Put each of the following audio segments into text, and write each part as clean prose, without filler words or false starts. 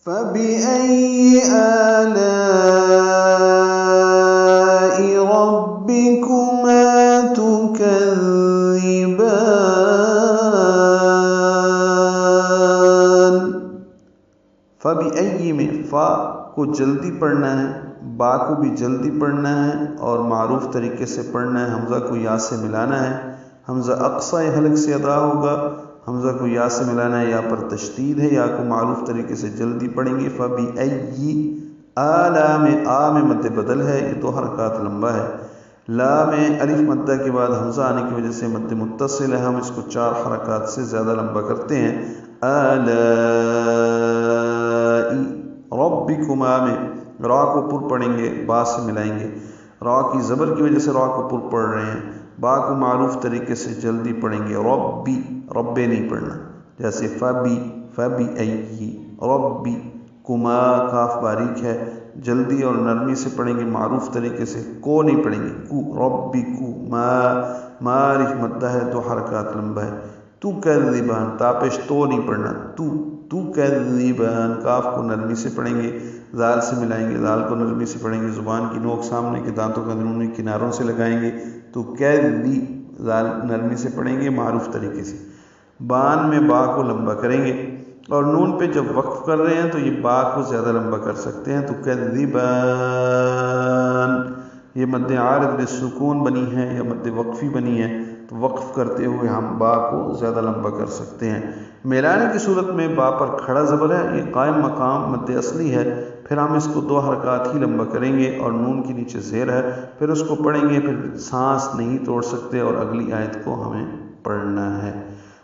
فَبِأَيِّ آلَاءِ رَبِّكُمَا تُكَذِّبَانِ۔ فَبِأَيِّ میں فا کو جلدی پڑھنا ہے، با کو بھی جلدی پڑھنا ہے اور معروف طریقے سے پڑھنا ہے، حمزہ کو یا سے ملانا ہے، حمزہ اقصی حلق سے ادا ہوگا، حمزہ کو یا سے ملانا ہے، یا پر تشدید ہے، یا کو معروف طریقے سے جلدی پڑھیں گے۔ فَبِأَيِّ آلا میں آ میں مد بدل ہے، یہ 2 حرکات لمبا ہے، لا میں الف مدہ کے بعد حمزہ آنے کی وجہ سے مد متصل ہے، ہم اس کو 4 حرکات سے زیادہ لمبا کرتے ہیں۔ آلائی ربکما میں را کو پر پڑھیں گے، با سے ملائیں گے، را کی زبر کی وجہ سے را کو پر پڑھ رہے ہیں، با کو معروف طریقے سے جلدی پڑھیں گے، ربی ربے نہیں پڑھنا، جیسے فبی ای ربی کما کاف باریک ہے، جلدی اور نرمی سے پڑھیں گے، معروف طریقے سے، کو نہیں پڑھیں گے، کو ربی کو ما الف مدہ ہے، 2 حرکات لمبا ہے، تو کذبان تاپش تو نہیں پڑھنا، تو کذبان کاف کو نرمی سے پڑھیں گے، زال سے ملائیں گے، زال کو نرمی سے پڑھیں گے، زبان کی نوک سامنے کے دانتوں کے اندرونی کناروں سے لگائیں گے، تو کذبی زال نرمی سے پڑھیں گے معروف طریقے سے۔ بان میں با کو لمبا کریں گے، اور نون پہ جب وقف کر رہے ہیں تو یہ با کو زیادہ لمبا کر سکتے ہیں، تو کذبان یہ مد عارض للسکون بنی ہے یا مد وقفی بنی ہے، تو وقف کرتے ہوئے ہم با کو زیادہ لمبا کر سکتے ہیں۔ میلانے کی صورت میں با پر کھڑا زبر ہے، یہ قائم مقام مد اصلی ہے، پھر ہم اس کو 2 حرکات ہی لمبا کریں گے اور نون کے نیچے زیر ہے، پھر اس کو پڑھیں گے، پھر سانس نہیں توڑ سکتے اور اگلی آیت کو ہمیں پڑھنا ہے۔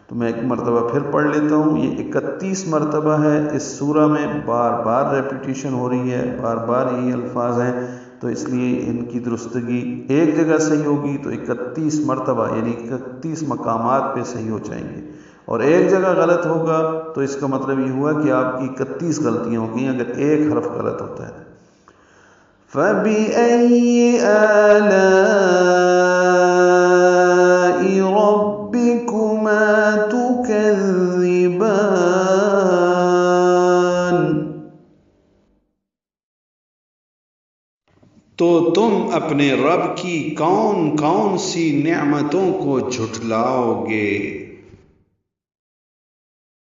تو میں ایک مرتبہ پھر پڑھ لیتا ہوں، یہ 31 مرتبہ ہے، اس سورہ میں بار بار ریپیٹیشن ہو رہی ہے، بار بار یہی الفاظ ہیں، تو اس لیے ان کی درستگی ایک جگہ صحیح ہوگی تو 31 مرتبہ یعنی 31 مقامات پہ صحیح ہو جائیں گے، اور ایک جگہ غلط ہوگا تو اس کا مطلب یہ ہوا کہ آپ کی 31 غلطیاں ہو گئیں اگر ایک حرف غلط ہوتا ہے۔ فَبِأَيِّ آلَاءِ رَبِّكُمَا تُكَذِّبَانِ۔ تو تم اپنے رب کی کون کون سی نعمتوں کو جھٹلاؤ گے؟